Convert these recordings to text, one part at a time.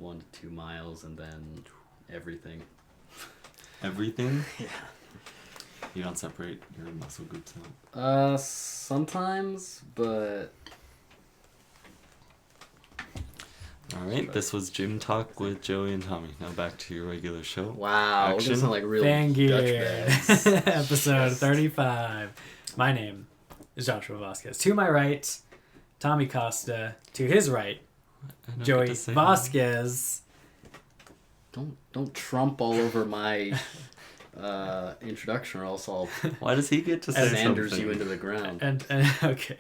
1 to 2 miles, and then everything. Everything? Yeah. You don't separate your muscle groups out? Sometimes, but... Alright, this was Gym Talk with Joey and Tommy. Now back to your regular show. Wow, we're Action. gonna sound like real Thank you. Dutch bags. Episode 35. My name is Joshua Vasquez. To my right, Tommy Costa. To his right, I don't Joey get to say Vasquez. Don't trump all over my introduction, or else I'll Why does he get to say Sanders something? you into the ground. And okay.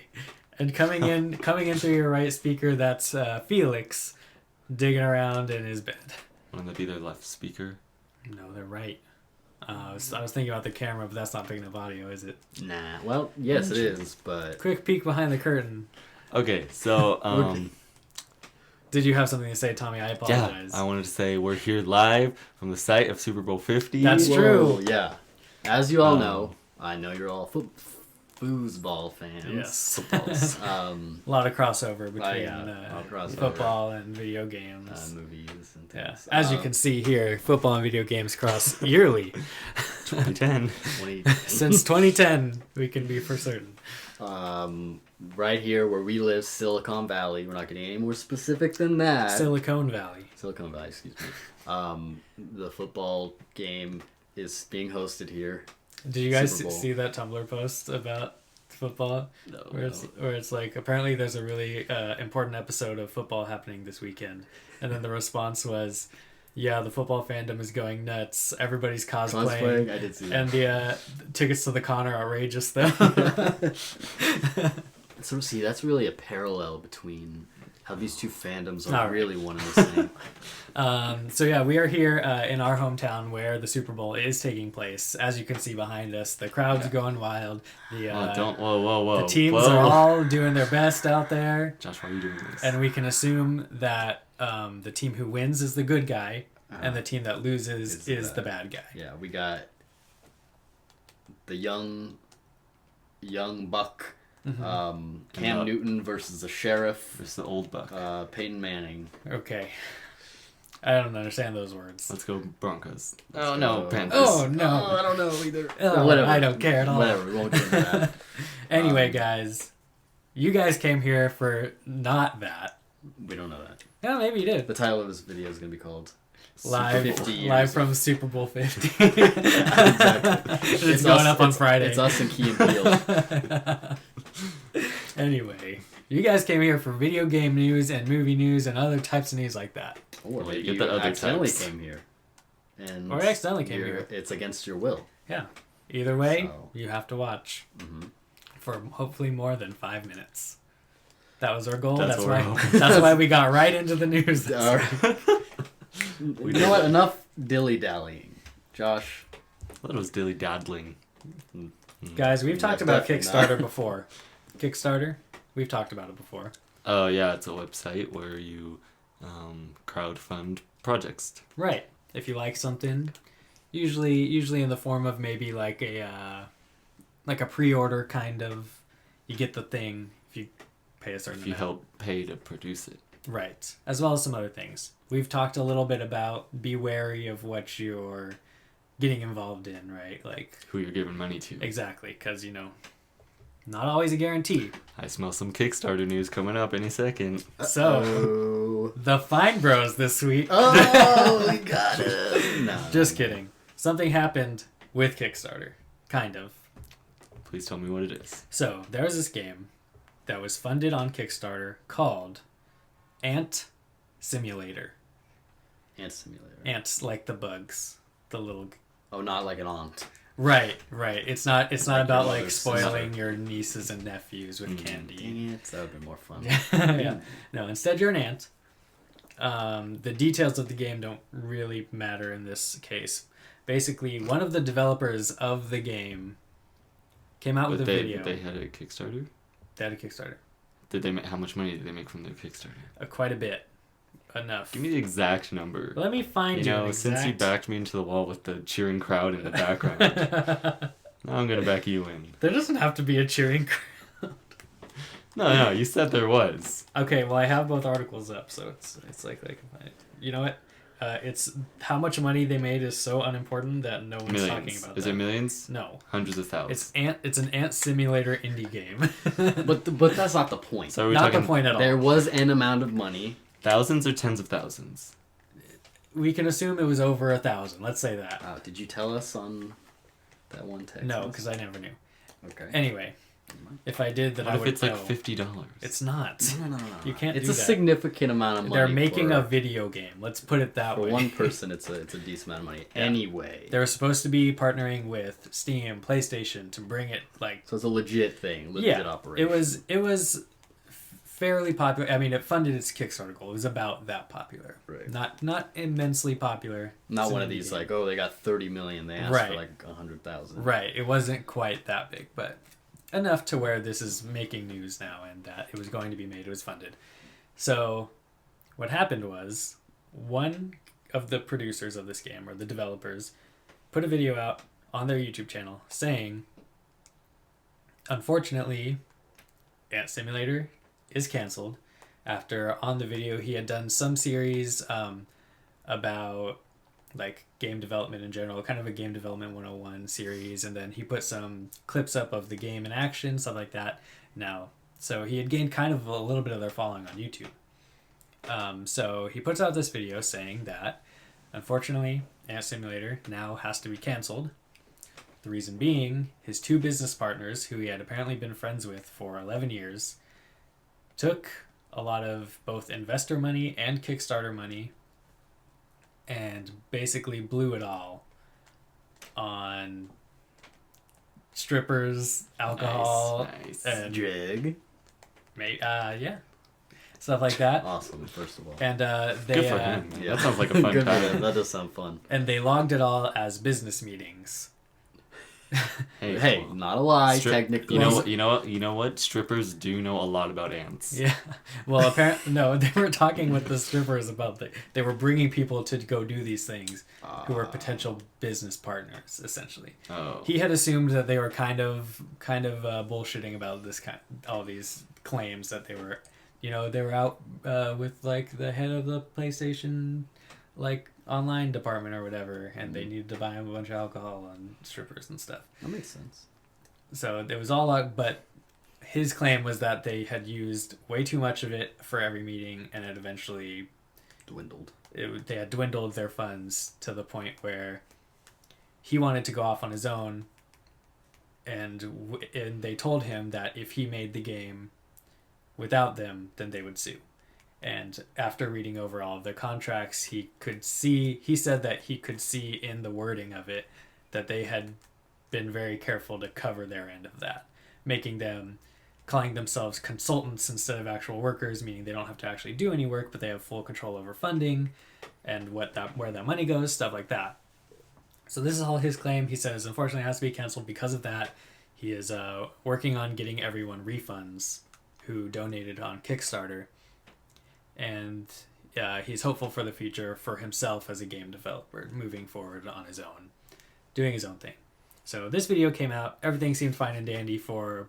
And coming in through your right speaker, that's Felix digging around in his bed. Wouldn't that be their left speaker? No, they're right. I was thinking about the camera, but that's not picking up audio, is it? Nah. Well, yes, it is, but Quick peek behind the curtain. Okay, so Did you have something to say, Tommy? I yeah, apologize. I wanted to say we're here live from the site of Super Bowl 50. That's true. Yeah. As you all know, I know you're all foosball fans. Yes. Footballs. A lot of crossover between I'll cross football and video games. movies and Yeah. things. As you can see here, football and video games cross yearly. 2010. 20, Since 2010, we can be for certain. right here where we live, Silicon Valley. We're not getting any more specific than that. Silicon Valley. Silicon Valley, excuse me. The football game is being hosted here. Did you guys Super Bowl. see that Tumblr post about football? No, Where it's like, apparently there's a really important episode of football happening this weekend. And then the response was, yeah, the football fandom is going nuts. Everybody's cosplaying. I did see that. And the tickets to the con are outrageous, though. So see, that's really a parallel between how these two fandoms All are right. really one and the same. So yeah, we are here in our hometown where the Super Bowl is taking place. As you can see behind us, the crowd's going wild. Whoa. The teams Whoa. are all doing their best out there. Josh, why are you doing this? And we can assume that the team who wins is the good guy, and the team that loses is the bad guy. Yeah, we got the young buck, Cam Newton versus the sheriff, There's the old buck. Peyton Manning. Okay. I don't understand those words. Let's go Broncos. Let's no, go. Panthers. Oh, no. I don't know either. Oh, Whatever. I don't care at all. Whatever, we won't get into that. Anyway, guys, you guys came here for not that. We don't know that. Yeah, maybe you did. The title of this video is going to be called Live, 50 years live of- from Super Bowl 50. Exactly. It's going up on Friday. It's us and Key and Peele. Anyway, you guys came here for video game news and movie news and other types of news like that. Or Well, maybe you get the other accidentally types. came here. And Or accidentally came you're- here. It's against your will. Yeah. Either way, So- you have to watch Mhm. for hopefully more than 5 minutes. That was our goal. That's That's what we're why. hoping. That's why we got right into the news. All right. You know what? Enough dilly-dallying. Josh. That was dilly daddling. Guys, we've talked That's about definitely Kickstarter not. before. Kickstarter, we've talked about it before. Oh yeah, it's a website where you crowdfund projects. Right. If you like something, usually in the form of maybe like a pre-order kind of, you get the thing if you pay a certain If you amount. help pay to produce it. Right. As well as some other things. We've talked a little bit about be wary of what you're getting involved in, right? Like, Who you're giving money to. exactly, because, not always a guarantee. I smell some Kickstarter news coming up any second. So, the Fine Bros this week. Oh, we got it. No. Just kidding. Something happened with Kickstarter. Kind of. Please tell me what it is. So, there's this game that was funded on Kickstarter called Ant Simulator. Ant Simulator. Ants like the bugs. The little... Oh, not like an aunt. Right. It's not Like about your like mother's spoiling sister. your nieces and nephews with candy. Dang it. That would have been more fun. Yeah. No, instead you're an ant. The details of the game don't really matter in this case. Basically, one of the developers of the game came out with a video. They had a Kickstarter? They had a Kickstarter. How much money did they make from their Kickstarter? Quite a bit. Enough. Give me the exact number. Let me find you an exact... Since you backed me into the wall with the cheering crowd in the background, now I'm gonna back you in. There doesn't have to be a cheering crowd. No, you said there was. Okay, well I have both articles up, so it's like you know what? It's how much money they made is so unimportant that no one's talking Millions. about Is that. it millions? No. Hundreds of thousands. It's an ant simulator indie game. But that's not the point. So are we Not talking the point at all. There was an amount of money. thousands or tens of thousands? We can assume it was over 1,000. Let's say that. Did you tell us on that one text? No, because I never knew. Okay. Anyway, if I did, then What I if would it's know. like $50? It's not. No. You can't It's do a that. significant amount of money. They're making for, a video game. Let's put it that for way. one person. It's a decent amount of money. Yeah. Anyway. They were supposed to be partnering with Steam, PlayStation to bring it like. So it's a legit thing, legit operation. It was fairly popular. I mean, it funded its Kickstarter goal. It was about that popular. Right. Not immensely popular. Not It's one an of these indie game. like, oh, they got 30 million. They asked Right. for like 100,000. Right. It wasn't quite that big, but enough to where this is making news now and that it was going to be made. It was funded. So what happened was one of the producers of this game, or the developers, put a video out on their YouTube channel saying, unfortunately, Ant Simulator is canceled. After on the video he had done some series about like game development in general, kind of a game development 101 series, and then he put some clips up of the game in action, stuff like that. Now, so he had gained kind of a little bit of their following on YouTube. So he puts out this video saying that unfortunately Ant Simulator now has to be canceled. The reason being, his two business partners, who he had apparently been friends with for 11 years, took a lot of both investor money and Kickstarter money and basically blew it all on strippers, alcohol, Nice. and Jig. yeah, stuff like that. Awesome, first of all. And they Good for him. Yeah. That sounds like a fun Good for them. time. That does sound fun. and they logged it all as business meetings. Hey, not a lie, Strip- technically. You know what? Strippers do know a lot about ants. Yeah. Well, apparently no, they were talking with the strippers about they were bringing people to go do these things who were potential business partners, essentially. Oh. He had assumed that they were kind of bullshitting about all these claims that they were, they were out with like the head of the PlayStation, like online department or whatever, and they needed to buy him a bunch of alcohol and strippers and stuff. That makes sense. So it was all out, but his claim was that they had used way too much of it for every meeting, and it eventually Dwindled. they had dwindled their funds to the point where he wanted to go off on his own, and they told him that if he made the game without them, then they would sue. And after reading over all of their contracts, he said that he could see in the wording of it that they had been very careful to cover their end of that, calling themselves consultants instead of actual workers, meaning they don't have to actually do any work, but they have full control over funding and where that money goes, stuff like that. So this is all his claim. He says, unfortunately, it has to be canceled because of that. He is working on getting everyone refunds who donated on Kickstarter. And he's hopeful for the future for himself as a game developer, moving forward on his own, doing his own thing. So this video came out. Everything seemed fine and dandy for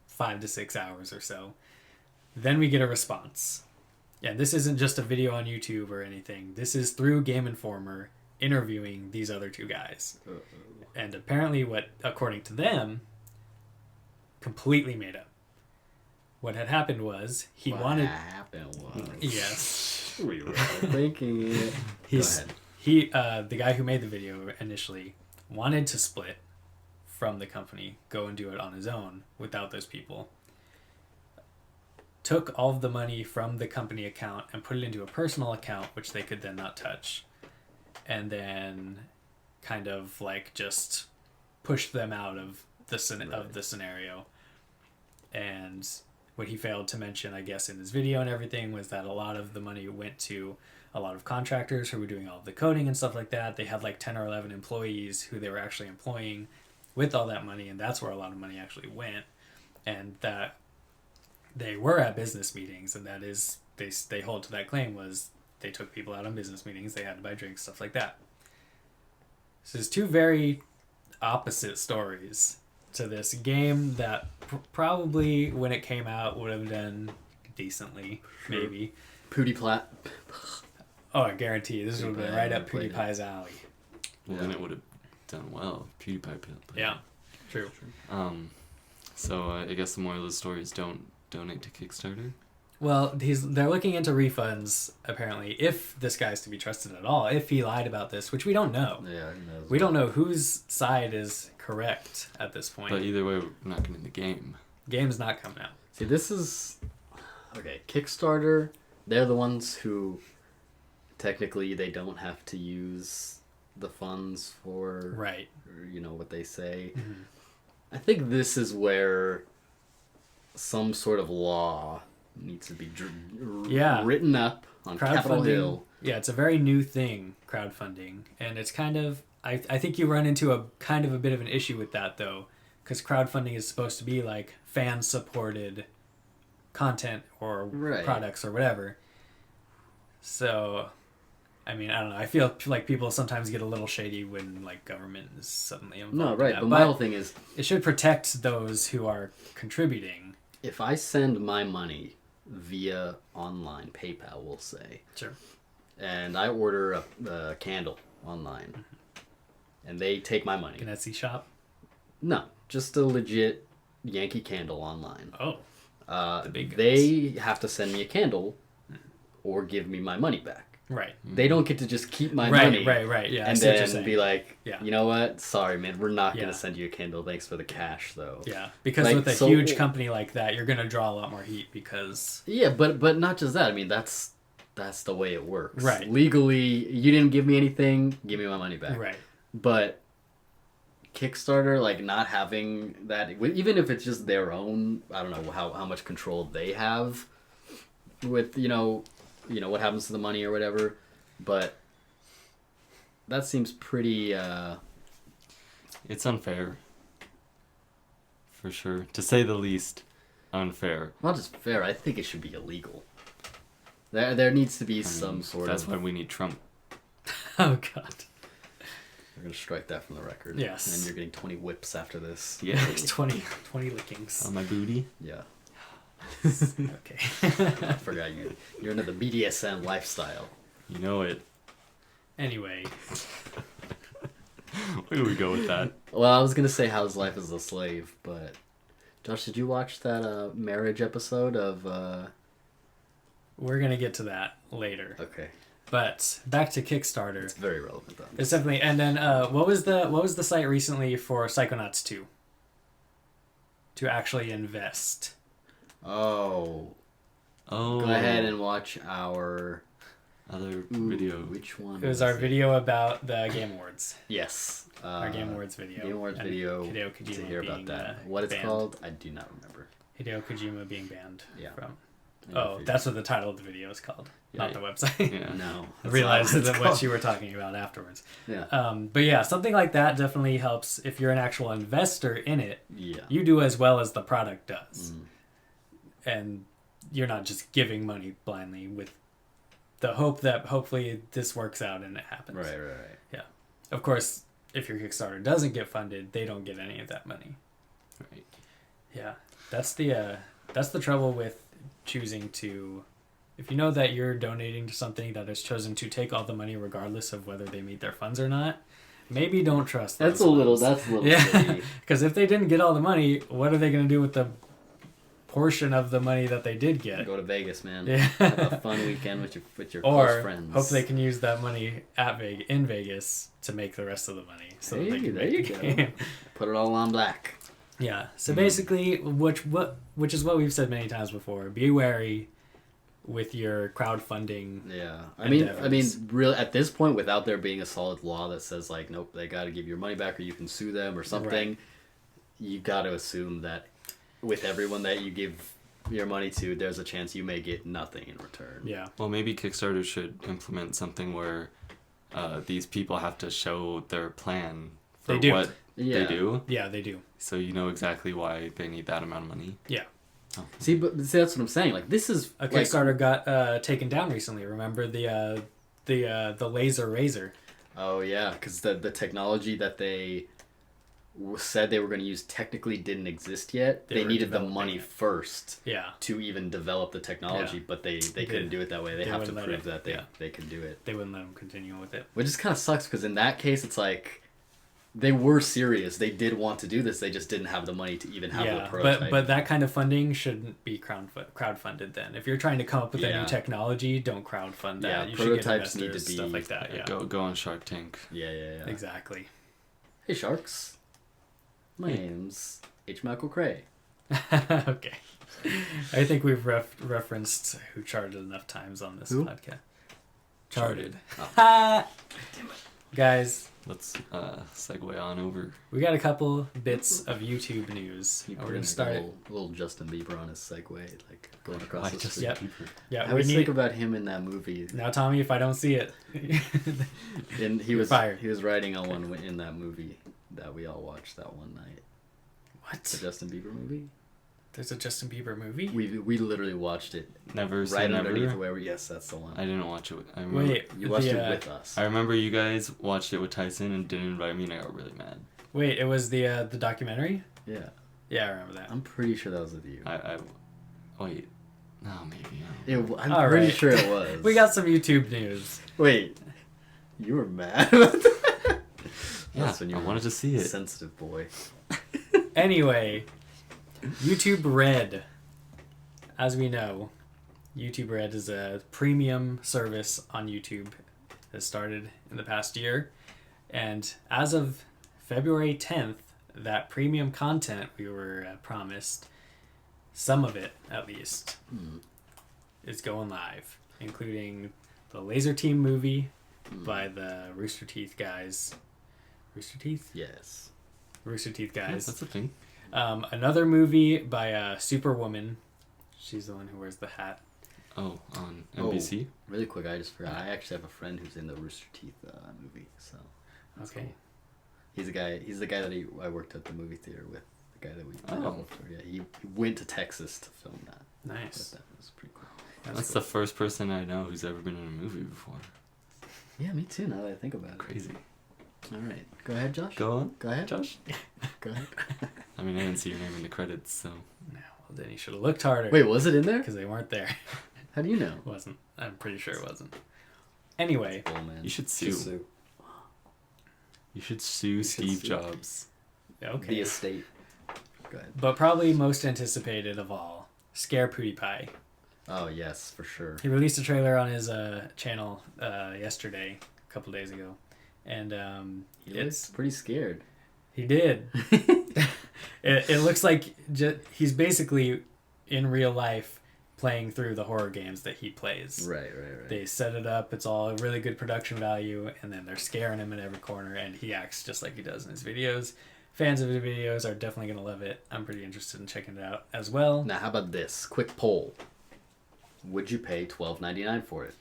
5 to 6 hours or so. Then we get a response. And this isn't just a video on YouTube or anything. This is through Game Informer interviewing these other two guys. Uh-oh. And apparently what, according to them, completely made up. What had happened was What happened was... Yes. We were thinking it. Go ahead. The guy who made the video initially wanted to split from the company, go and do it on his own without those people. Took all of the money from the company account and put it into a personal account, which they could then not touch. And then kind of like just pushed them out of the scenario. And what he failed to mention, I guess, in his video and everything was that a lot of the money went to a lot of contractors who were doing all of the coding and stuff like that. They had like 10 or 11 employees who they were actually employing with all that money, and that's where a lot of money actually went. And that they were at business meetings, and that is, they hold to that claim was they took people out on business meetings, they had to buy drinks, stuff like that. So there's two very opposite stories to this game that probably when it came out would have done decently, maybe. PewDiePie. Oh, I guarantee you, this would have been right up played it. PewDiePie's alley. Well, then it would have done well. PewDiePie played. Yeah, true. So I guess the moral of the story is don't donate to Kickstarter. Well, they're looking into refunds, apparently, if this guy's to be trusted at all, if he lied about this, which we don't know. Yeah, who knows? We don't know whose side is correct at this point. But either way, we're not getting the game. Game's not coming out. See, this is... Okay, Kickstarter, they're the ones who... Technically, they don't have to use the funds for... Right. You know, what they say. Mm-hmm. I think this is where some sort of law needs to be written up on Capitol Hill. Yeah, it's a very new thing, crowdfunding. And it's kind of... I think you run into a kind of a bit of an issue with that, though. Because crowdfunding is supposed to be like fan-supported content or products or whatever. So... I mean, I don't know. I feel like people sometimes get a little shady when like government is suddenly involved. No, right. In that. But my whole thing is, it should protect those who are contributing. If I send my money via online, PayPal, we'll say, Sure, and I order a candle online, and they take my money. an Etsy shop. No, just a legit Yankee Candle online. Oh, the big guns. They have to send me a candle, or give me my money back. Right. They don't get to just keep my money. Right. Yeah, I And see what you're then saying. be like, Yeah. you know what? Sorry, man. We're not going Yeah. to send you a candle. Thanks for the cash, though. Yeah, because Like, with a so- huge company like that, you're gonna draw a lot more heat because. Yeah, but not just that. I mean, that's the way it works. Right. Legally, you didn't give me anything. Give me my money back. Right. But Kickstarter, like not having that, even if it's just their own, I don't know how much control they have with you know what happens to the money or whatever. But that seems pretty... It's unfair. For sure. To say the least, unfair. Not just fair, I think it should be illegal. There needs to be some sort That's of... why we need Trump. Oh God. We're going to strike that from the record. Yes. And you're getting 20 whips after this. Yeah. 20 lickings. On my booty. Yeah. Okay. I forgot you're into the BDSM lifestyle. You know it. Anyway, Where do we go with that? Well, I was going to say how's life as a slave, but... Josh, did you watch that marriage episode of... we're gonna get to that later. Okay. But back to Kickstarter. It's very relevant, though. It's definitely. And then, what was the site recently for Psychonauts 2? To actually invest. Oh. Oh. Go ahead and watch our... Other video. Which one? It was our video about the Game Awards. Yes. Our Game Awards video. Game Awards And video. Hideo Kojima To hear about being, that. What it's banned. called, I do not remember. Hideo Kojima being banned Yeah. from. Yeah, Oh, that's what the title of the video is called, not the website. Yeah. No. I that's realized not that it's what called. you were talking about afterwards. Yeah. But yeah, something like that definitely helps if you're an actual investor in it. Yeah. You do as well as the product does. Mm. And you're not just giving money blindly with the hope that hopefully this works out and it happens. Right. Yeah. Of course, if your Kickstarter doesn't get funded, they don't get any of that money. Right. Yeah. That's the trouble with choosing to... If you know that you're donating to something that has chosen to take all the money regardless of whether they meet their funds or not, maybe don't trust those That's a little ones. yeah. Silly. Because if they didn't get all the money, what are they going to do with the portion of the money that they did get? Go to Vegas, man. Yeah. Have a fun weekend with your Or close friends. hope they can use that money in Vegas to make the rest of the money. So that they Hey, can there make you the go. game. Put it all on black. Yeah. So basically, which is what we've said many times before. Be wary with your crowdfunding. Yeah, I mean, endeavors. really, at this point, without there being a solid law that says like, nope, they got to give your money back, or you can sue them, or something, Right. you got to assume that with everyone that you give your money to, there's a chance you may get nothing in return. Yeah. Well, maybe Kickstarter should implement something where these people have to show their plan for They do. what Yeah. they do. Yeah, they do. So you know exactly why they need that amount of money. Yeah. See, that's what I'm saying. Like, this is A like, Kickstarter got taken down recently. Remember the laser razor? oh yeah, because the technology that they said they were going to use technically didn't exist yet. They They were needed the developing money it. first Yeah. to even develop the technology, Yeah. but they couldn't do it that way. They They have to wouldn't let prove it, that they, yeah. they can do it. They wouldn't let them continue with it. Which just kind of sucks because in that case, it's like they were serious. They did want to do this. They just didn't have the money to even have the Yeah, prototype. but that kind of funding shouldn't be crowdfunded then. If you're trying to come up with a Yeah. new technology, don't crowdfund that. Yeah, You should get prototypes need to investors, be- stuff like that. Yeah, Go on Shark Tank. yeah. exactly. Hey, sharks. My name's H. Michael Cray. Okay. I think we've referenced Who Charted enough times on this Who? podcast. Charted. Oh. Guys, Let's segue on over. we got a couple bits of YouTube news. He We're put going in to start a it. little Justin Bieber on his Segway, like going across Why the just street. Yep. Bieber? Yeah, I we always think need... about him in that movie. Now, Tommy, if I don't see it... And he You're was fired. He was writing on one in that movie that we all watched that one night. The What? Justin Bieber movie. There's a Justin Bieber movie? We literally watched it Never say right never. underneath where we. Yes, that's the one. I didn't watch it. I remember, Wait, You watched the, it with us. I remember you guys watched it with Tyson and didn't invite me, and I got really mad. Wait, it was the documentary? Yeah, Yeah, I remember that. I'm pretty sure that was with you. Wait. No, maybe. I don't know. I'm All pretty right. sure it was. We got some YouTube news. Wait, you were mad about that? Yeah, That's when you I were wanted to see a it. sensitive boy. Anyway, YouTube Red. As we know, YouTube Red is a premium service on YouTube that started in the past year. And as of February 10th, that premium content we were promised, some of it at least, is going live, including the Laser Team movie by the Rooster Teeth guys. Rooster Teeth? Yes. Rooster Teeth Yeah, guys. that's a thing. Another movie by Superwoman. She's the one who wears the hat. Oh, on NBC? Really quick, I just forgot. I actually have a friend who's in the Rooster Teeth movie. So. that's Okay. cool. He's the guy that I worked at the movie theater with. The guy that we met Oh. before. Yeah, he went to Texas to film that. Nice. That was pretty cool. That's the first person I know who's ever been in a movie before. Yeah, me too. Now that I think about it. Crazy. All right, go ahead, Josh. Go on, Go ahead. Josh. Go ahead. I mean, I didn't see your name in the credits, so. No, well, then he should have looked harder. Wait, was it in there? Because they weren't there. How do you know? It wasn't. I'm pretty sure it wasn't. Anyway, Oh man, You should sue. You should sue Steve sue. Jobs. The okay. estate. Go ahead. But probably most anticipated of all, Scare PewDiePie. Oh yes, for sure. He released a trailer on his channel yesterday, a couple days ago. And He looks pretty scared. he did. It looks like he's basically in real life playing through the horror games that he plays. Right. They set it up, it's all a really good production value, and then they're scaring him in every corner, and he acts just like he does in his videos. Fans of his videos are definitely going to love it. I'm pretty interested in checking it out as well. Now, how about this? Quick poll. Would you pay $12.99 for it?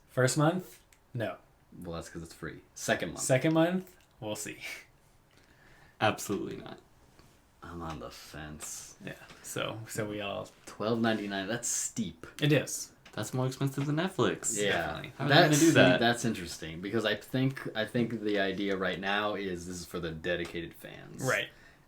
First month? No. Well, that's because it's free. Second month. Second month? We'll see. Absolutely not. I'm on the fence. Yeah. So we all... $12.99. That's steep. It is. That's more expensive than Netflix. Yeah, Definitely. How are they gonna do that? That's interesting because I think the idea right now is this is for the dedicated fans, Right.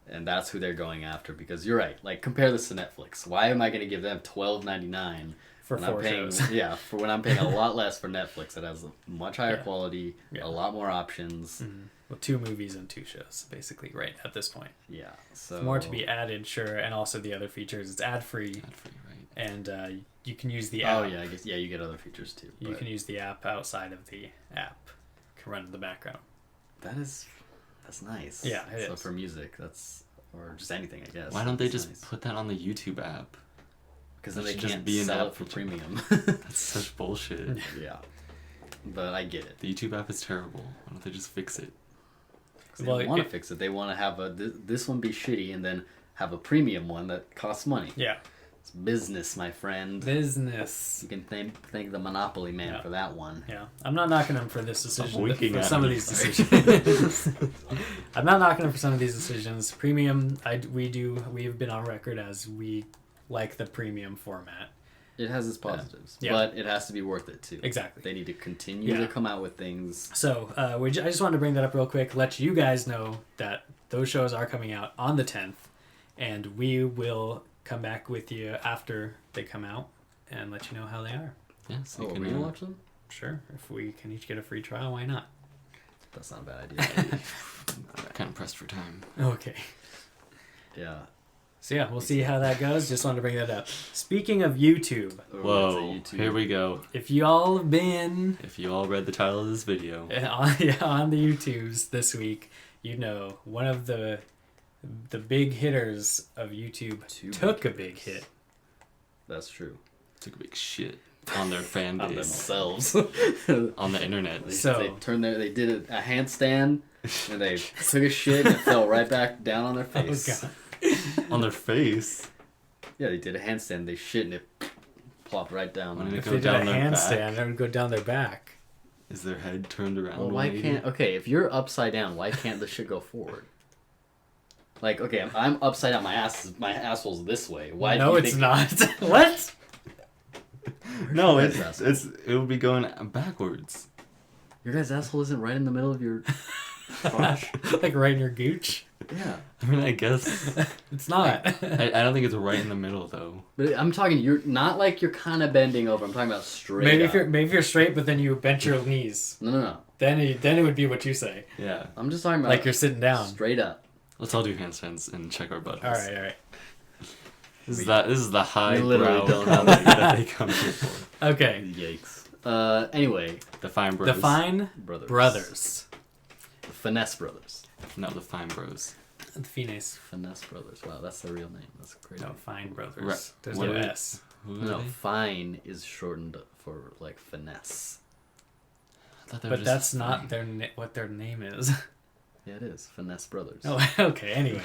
And that's who they're going after. Because you're right. Like compare this to Netflix. Why am I going to give them $12.99 For when 4 I'm paying? shows. Yeah, for when I'm paying a lot less for Netflix. That has a much higher Yeah. quality, Yeah. a lot more options. Mm-hmm. Well, 2 movies and 2 shows, basically, right at this point. Yeah, so More to be added, sure, and also the other features. It's ad-free, Ad-free, right? and you can use the app. Oh yeah, I guess you get other features too. You but can use the app outside of the app. You can run in the background. that's nice. Yeah, it so is. for music, that's or just anything, I guess. Why don't they that's just nice. put that on the YouTube app? Because then That they should just can't be an sell app it for feature. premium. That's such bullshit. Yeah, but I get it. The YouTube app is terrible. Why don't they just fix it? 'Cause Well, they want it- to fix it. They want to have this one be shitty and then have a premium one that costs money. Yeah. It's business, my friend. Business. You can thank the Monopoly man Yeah. for that one. Yeah. I'm not knocking them for this decision. winking For at some of me. these decisions. I'm not knocking them for some of these decisions. Premium, we've been on record as we like the premium format. It has its positives, Yeah. but it has to be worth it too. Exactly. They need to continue Yeah. to come out with things. So I just wanted to bring that up real quick. Let you guys know that those shows are coming out on the 10th, and we will come back with you after they come out and let you know how they are. Yeah, so Oh, you are can we gonna watch them? Sure, if we can each get a free trial, why not? That's not a bad idea. kind of pressed for time. Okay. Yeah. So yeah, we'll see how that goes. Just wanted to bring that up. Speaking of YouTube, Whoa, here we go. if y'all have been If you all read the title of this video, on the YouTubes this week, you know one of the big hitters of YouTube took a big hit. That's true. took a big shit on their fan On base, themselves. on the internet. They did a handstand and they took a shit and it fell right back down on their face. Oh god. On their face. Yeah, they did a handstand, they shit and it plopped right down. Why didn't If it they go did a down their handstand, back? it would go down their back. Is their head turned around? Well, why 180? can't... Okay, if you're upside down, why can't the shit go forward? Like, okay, I'm upside down, my asshole's this way. Why No, do you it's think... not. What? No, Your guys' it would be going backwards. Your guy's asshole isn't right in the middle of your crotch? Like right in your gooch? Yeah. I mean, I guess It's not. I don't think it's right in the middle though. But I'm talking, you're not like you're kind of bending over. I'm talking about straight maybe up. if you're straight, but then you bent your knees. No. Then it would be what you say. Yeah. I'm just talking about Like you're sitting down. straight up. Let's all do handstands and check our buttons. All right. This is the high literally brow don't have comedy that they come here for. Okay. Yikes. Anyway, The Fine Bros. The Fine brothers. The Finesse Brothers. No, the Fine Bros. The Finesse. Finesse Brothers. Wow, that's their real name. That's great. No, Fine Brothers. Right. There's What no are they? S. Who are No, they? fine is shortened for like finesse. I thought they were But just that's not fine. what their name is. Yeah, it is. Finesse Brothers. Oh, okay. Anyway,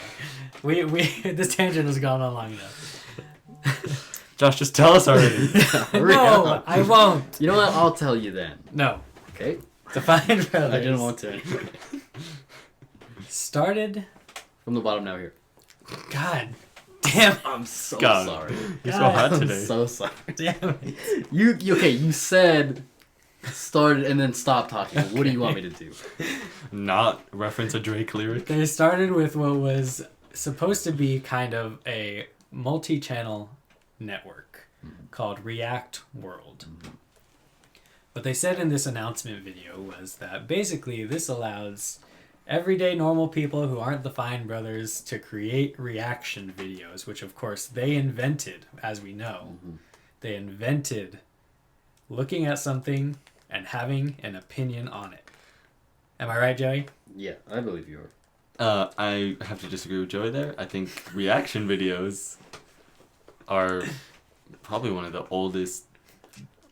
we this tangent has gone on long enough. Josh, just tell us already. Hurry No, up. I won't. You know what? I'll tell you then. No, Okay? the Fine Brothers. I didn't want to. Started. From the bottom now here. God damn. I'm so God. sorry. You're so God, hot I'm today. so sorry. Damn it. You said started and then stopped talking. What do you want me to do? Not reference a Drake lyric. They started with what was supposed to be kind of a multi-channel network called React World. What they said in this announcement video was that basically this allows everyday normal people who aren't the Fine Brothers to create reaction videos, which of course they invented, as we know. They invented looking at something and having an opinion on it. Am I right, Joey? Yeah, I believe you are. I have to disagree with Joey there. I think reaction videos are probably one of the oldest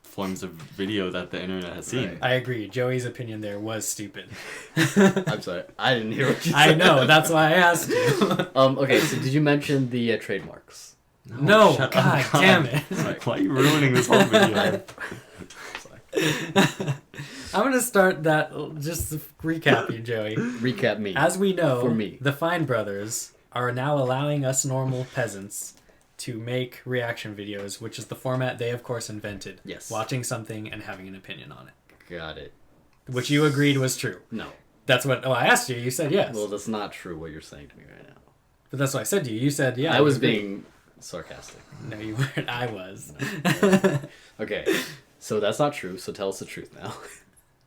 forms of video that the internet has seen. Right. I agree. Joey's opinion there was stupid. I'm sorry. I didn't hear what you said. I know. That's why I asked you. Okay, so did you mention the trademarks? No, shut God, up, damn it. Why are you ruining this whole video? I'm going to start that, just to recap you, Joey. Recap me. As we know, For me. the Fine Brothers are now allowing us normal peasants to make reaction videos, which is the format they, of course, invented. Yes. Watching something and having an opinion on it. Got it. Which you agreed was true. No. That's what... Oh, I asked you. You said yes. Well, that's not true what you're saying to me right now. But that's what I said to you. You said, yeah. I was agree. being sarcastic. No, you weren't. I was. Okay, so that's not true, so tell us the truth now.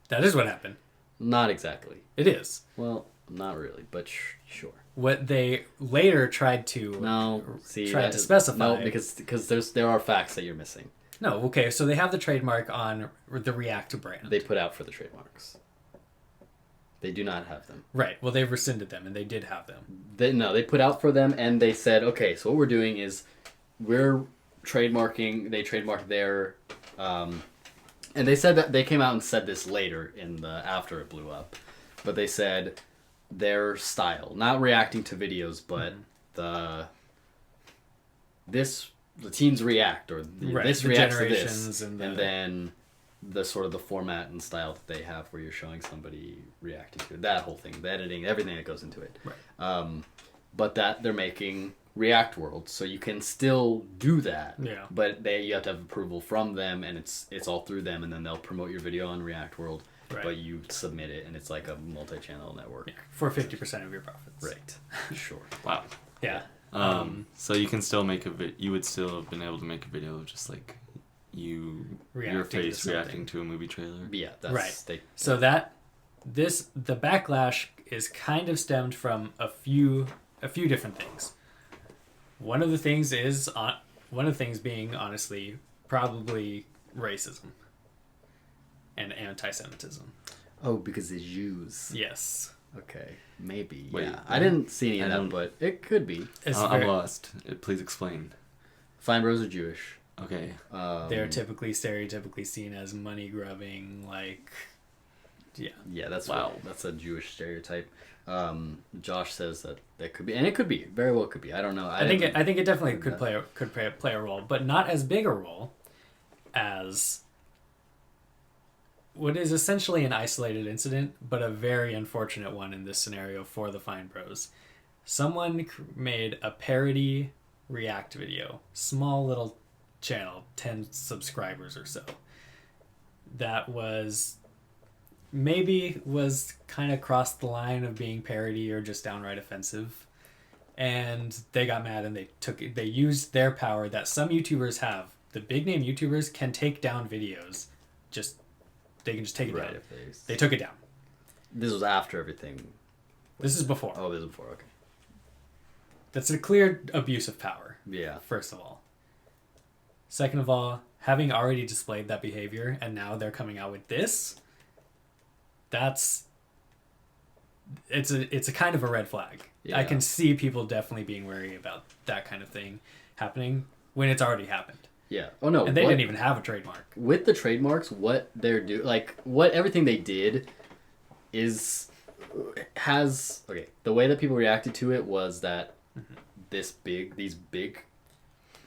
That is what happened. Not exactly. It is. Well, not really, but sure. What they later tried to... No, see, Tried to specify. No, because there are facts that you're missing. No, okay, so they have the trademark on the React brand. They put out for the trademarks. They do not have them. Right, well, they've rescinded them, and they did have them. They put out for them, and they said, okay, so what we're doing is we're trademarking. They trademarked their, and they said that they came out and said this later after it blew up, but they said their style, not reacting to videos, but the teens react or Right, this the reacts to generations this, and and then the sort of the format and style that they have where you're showing somebody reacting to it. That whole thing, the editing, everything that goes into it. Right. But that they're making React World, so you can still do that. Yeah. But you have to have approval from them, and it's all through them, and then they'll promote your video on React World. Right. but you submit it and it's like a multi-channel network. Yeah, for 50% of your profits. Right. Sure. Wow. Yeah. So you can still make you would still have been able to make a video of just like your Reacting face to reacting something. to a movie trailer. Yeah, that's Right. So the backlash is kind of stemmed from a few different things. One of the things being honestly probably racism and anti-Semitism. Oh, because the Jews. Yes. Okay, maybe. Wait, yeah, I didn't see any I of don't- that, but it could be. I'm lost. Please explain. Fine Bros are Jewish. Okay. They're stereotypically seen as money grubbing, like, yeah. Yeah, that's Wow. that's a Jewish stereotype. Josh says that could be, and it could be, very well could be. I don't know. I think it definitely heard could play a role, but not as big a role as what is essentially an isolated incident, but a very unfortunate one in this scenario for the Fine Bros. Someone made a parody react video, small little channel, 10 subscribers or so, that was kind of crossed the line of being parody or just downright offensive, and they got mad and they used their power that some YouTubers have. The big name YouTubers can take down videos, they can just take it right. down. If They took it down. this was after everything. This is before. Oh, this was before. Okay. That's a clear abuse of power. Yeah. First of all. Second of all, having already displayed that behavior and now they're coming out with this, it's a kind of a red flag. Yeah. I can see people definitely being wary about that kind of thing happening when it's already happened. Yeah. Oh no. And they didn't even have a trademark. With the trademarks, what they're what everything they did has the way that people reacted to it was that these big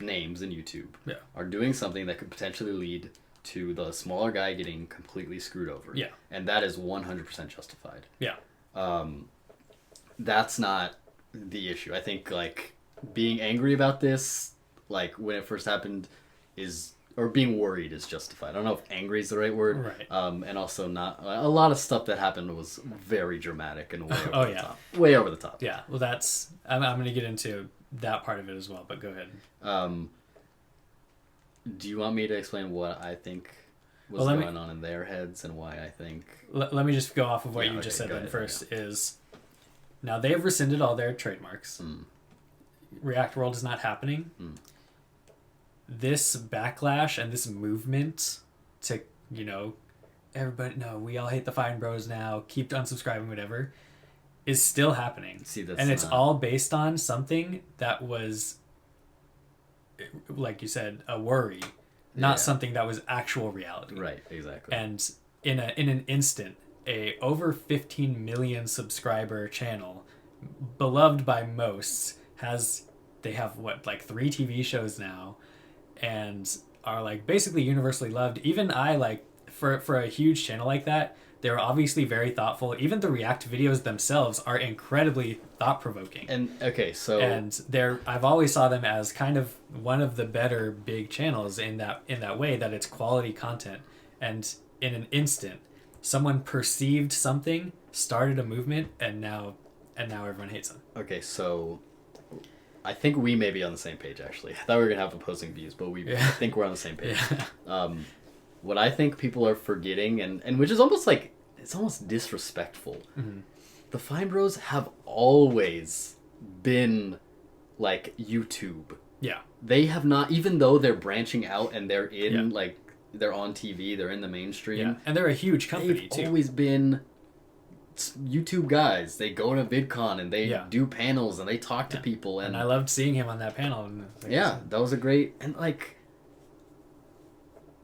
names in YouTube Yeah. are doing something that could potentially lead to the smaller guy getting completely screwed over. Yeah. And that is 100% justified. Yeah. That's not the issue. I think like being angry about this, like when it first happened, or being worried is justified. I don't know if angry is the right word. Right. And also not a lot of stuff that happened was very dramatic and way over Oh, the yeah. top. Way over the top. Yeah. Well, I'm going to get into that part of it as well, but go ahead. Do you want me to explain what I think was going on in their heads and why I think... Let me just go off of what Yeah, you okay, just said go then ahead, first is now they have rescinded all their trademarks. React World is not happening. This backlash and this movement to, everybody, no, we all hate the Fine Bros now, keep unsubscribing, whatever, is still happening. See, that's and it's not... all based on something that was, like you said, a worry, not something that was actual reality. Right, exactly. And in an instant, a over 15 million subscriber channel, beloved by most, they have 3 TV shows now, and are like basically universally loved. Even I for a huge channel like that, they're obviously very thoughtful. Even the react videos themselves are incredibly thought-provoking. And okay, so I've always saw them as kind of one of the better big channels in that way, that it's quality content. And in an instant, someone perceived something, started a movement, and now everyone hates them. Okay, so I think we may be on the same page, actually. I thought we were going to have opposing views, but I think we're on the same page. Yeah. What I think people are forgetting, and which is almost it's almost disrespectful. Mm-hmm. The Fine Bros have always been like YouTube. Yeah. They have not, even though they're branching out and they're in they're on TV, they're in the mainstream. Yeah. And they're a huge company They've too. always been YouTube guys. They go to VidCon and they do panels and they talk to people. And I loved seeing him on that panel. And that was a great, and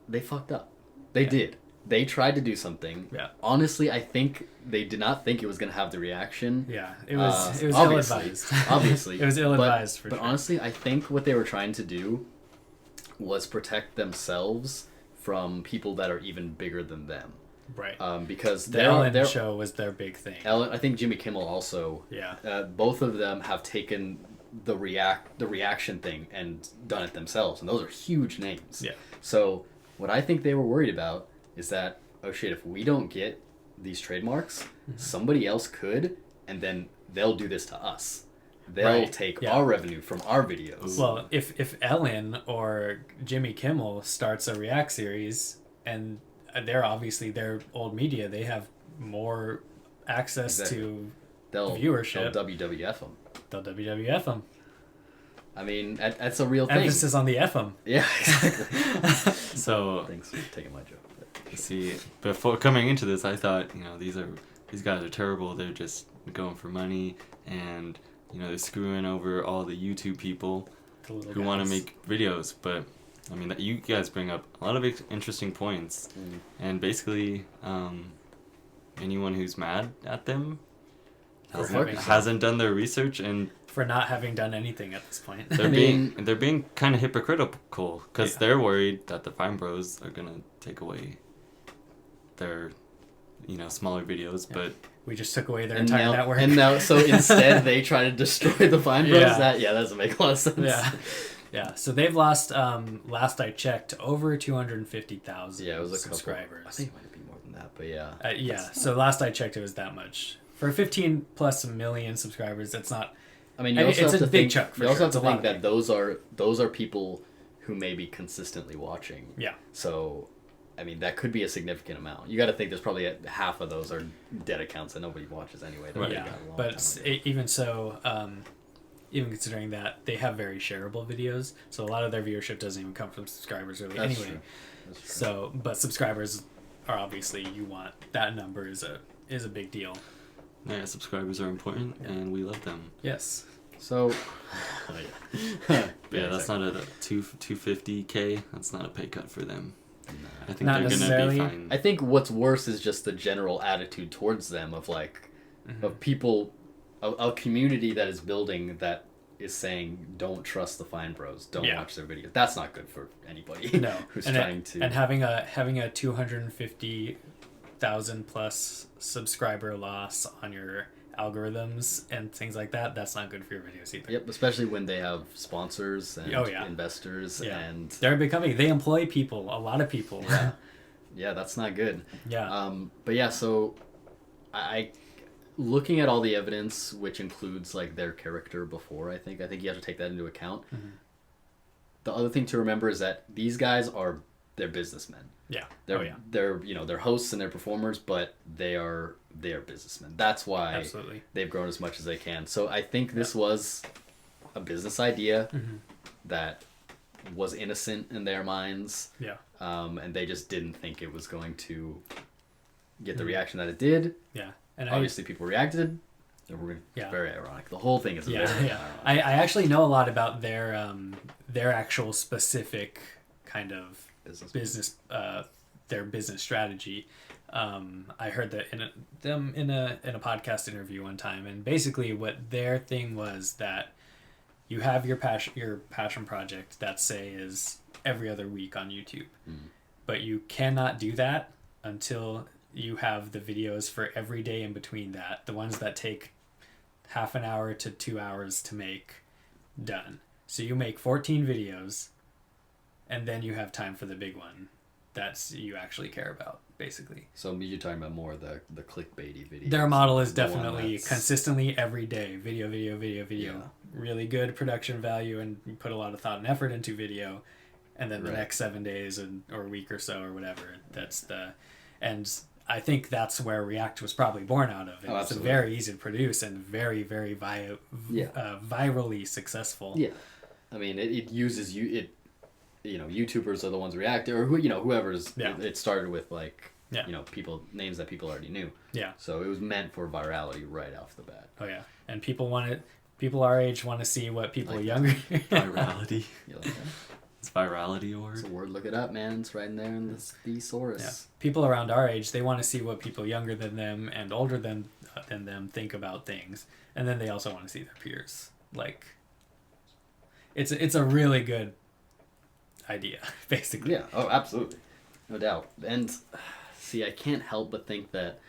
they fucked up. They did. They tried to do something. Yeah. Honestly, I think they did not think it was going to have the reaction. Yeah. It was ill-advised. Obviously. It was ill-advised for sure. But honestly, I think what they were trying to do was protect themselves from people that are even bigger than them. Right. Because the Ellen show was their big thing. I think Jimmy Kimmel also. Yeah. Both of them have taken the reaction thing and done it themselves, and those are huge names. Yeah. So what I think they were worried about is that, oh shit, if we don't get these trademarks, somebody else could, and then they'll do this to us. They'll Right, take yeah. our revenue from our videos. Well, if Ellen or Jimmy Kimmel starts a React series, and they're obviously their old media, they have more access to They'll viewership. They'll WWF them. They'll WWF them. I mean, that's a real thing. Emphasis on the F them. Yeah, exactly. So Thanks for taking my joke. But- see, before coming into this, I thought, these guys are terrible. They're just going for money, and they're screwing over all the YouTube people who want to make videos. But I mean, you guys bring up a lot of interesting points, and basically, anyone who's mad at them hasn't done their research, and For not having done anything at this point. they're being kind of hypocritical because Yeah. they're worried that the Fine Bros are gonna take away their smaller videos, but We just took away their entire network. And now, so instead they try to destroy the Fine Bros. Yeah. That doesn't make a lot of sense. Yeah. Yeah. So they've lost, last I checked, over 250,000 Yeah, it was a subscribers. couple. I think it might be more than that, but yeah. Yeah. So last I checked, it was that much. For 15 plus million subscribers, it's not. I mean, you also It's have a to big think, chunk, for you also sure. have to It's a lot think of that those are people who may be consistently watching. Yeah. So, I mean, that could be a significant amount. You got to think there's probably half of those are dead accounts that nobody watches anyway. That Right. they Yeah. got a long But time ago. even so, even considering that, they have very shareable videos. So a lot of their viewership doesn't even come from subscribers really That's anyway. true. That's true. So, but subscribers are obviously, you want that number is a big deal. yeah, subscribers are important, and we love them. Yes. So, Yeah, that's not a 250K. That's not a pay cut for them. I think Not they're gonna necessarily. be fine. I think what's worse is just the general attitude towards them of like, of people, a community that is building that is saying, don't trust the Fine Bros, don't Yeah. watch their videos. That's not good for anybody. No. who's and trying to. And having a 250,000 plus subscriber loss on your algorithms and things like that, that's not good for your videos either. Yep, especially when they have sponsors and Oh, yeah. investors Yeah. and They're a big company. They employ people, a lot of people. yeah, yeah, that's not good. Yeah. But yeah, so I looking at all the evidence, which includes like their character before, I think you have to take that into account. The other thing to remember is that these guys they're businessmen. Yeah. They're they're hosts and they're performers, but they are businessmen. That's why Absolutely. they've grown as much as they can. So I think this was a business idea that was innocent in their minds, Yeah. and they just didn't think it was going to get the reaction that it did. Yeah. And Obviously, people reacted. Yeah. Very ironic. The whole thing is Yeah, very yeah. ironic. I actually know a lot about their actual specific kind of business their business strategy. I heard that in a podcast interview one time, and basically what their thing was that you have your passion project that say is every other week on YouTube, but you cannot do that until you have the videos for every day in between that, the ones that take half an hour to 2 hours to make, done. So you make 14 videos, and then you have time for the big one that's you actually care about, basically. So you're talking about more the clickbaity videos. Their model is The one definitely that's- consistently every day, video. Yeah. Really good production value, and you put a lot of thought and effort into video, and then the Right. next 7 days or a week or so or whatever. And I think that's where React was probably born out of. It's absolutely. very easy to produce and very, very virally successful. Yeah, I mean, it uses YouTubers are the ones reacting, or whoever's. Yeah. It started with like, Yeah. names that people already knew. Yeah. So it was meant for virality right off the bat. Oh yeah. And people our age want to see what people Like younger. Virality. You like that? It's virality It's word. a word. Look it up, man. It's right in there in the thesaurus. Yeah. People around our age, they want to see what people younger than them and older than them think about things, and then they also want to see their peers. Like, it's a really good idea, basically. Yeah. Oh, absolutely. No doubt. And see, I can't help but think that,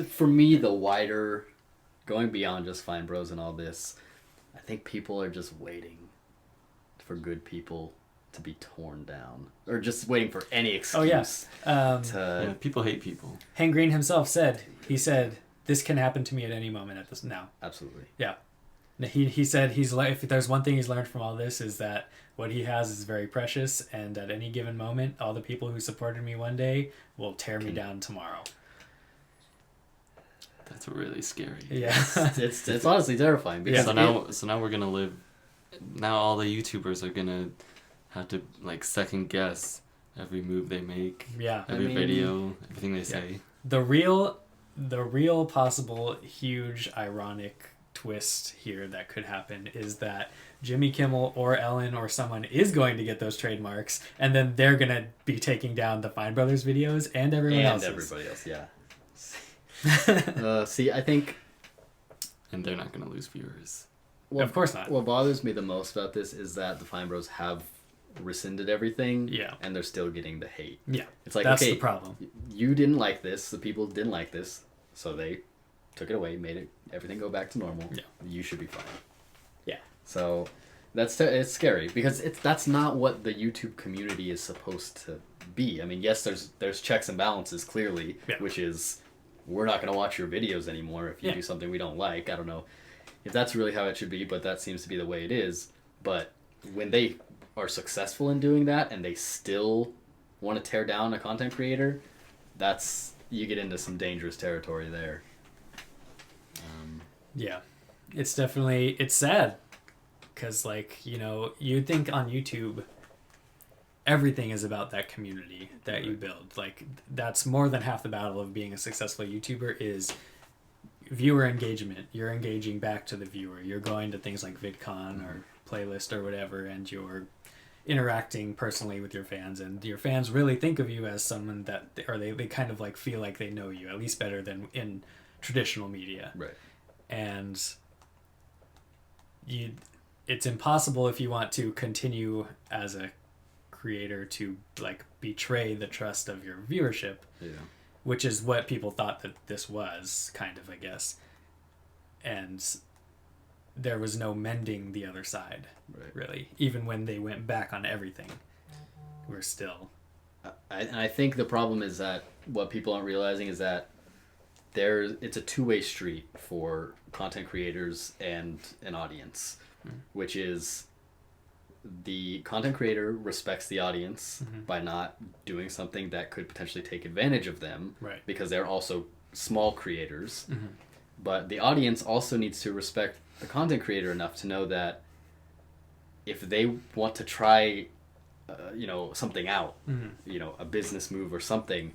for me, the wider, going beyond just Fine Bros and all this, I think people are just waiting for good people to be torn down, or just waiting for any excuse. Oh, yeah. Yeah, people hate people. Hank Green himself said, this can happen to me at any moment at this now. Absolutely. Yeah. He said if there's one thing he's learned from all this is that what he has is very precious, and at any given moment, all the people who supported me one day will tear me down tomorrow. That's really scary. Yeah. It's honestly terrifying. Because So now we're gonna live. Now all the YouTubers are gonna have to like second guess every move they make. Yeah. Every video, everything they say. The real possible huge ironic twist here that could happen is that Jimmy Kimmel or Ellen or someone is going to get those trademarks, and then they're gonna be taking down the Fine Brothers videos and everyone else's. Everybody else, yeah. See, I think... And they're not going to lose viewers. Well, of course not. What bothers me the most about this is that the Fine Bros have rescinded everything, yeah, and they're still getting the hate. Yeah, it's like, that's okay, the problem. You didn't like this, the people didn't like this, so they took it away, made everything go back to normal. Yeah. You should be fine. Yeah. So it's scary because that's not what the YouTube community is supposed to be. I mean, yes, there's checks and balances clearly, which is we're not going to watch your videos anymore if you do something we don't like. I don't know if that's really how it should be, but that seems to be the way it is. But when they are successful in doing that and they still want to tear down a content creator, you get into some dangerous territory there. Yeah, it's sad because, like, you'd think on YouTube everything is about that community that you build. Like, that's more than half the battle of being a successful YouTuber is viewer engagement. You're engaging back to the viewer. You're going to things like VidCon or Playlist or whatever, and you're interacting personally with your fans, and your fans really think of you as someone they kind of like feel like they know you, at least better than in traditional media. Right. And it's impossible if you want to continue as a creator to like betray the trust of your viewership, which is what people thought that this was, kind of, I guess. And there was no mending the other side, really. Even when they went back on everything, we're still... I think the problem is that what people aren't realizing is that it's a two-way street for content creators and an audience, which is the content creator respects the audience by not doing something that could potentially take advantage of them, because they're also small creators. But the audience also needs to respect the content creator enough to know that if they want to try something out, a business move or something,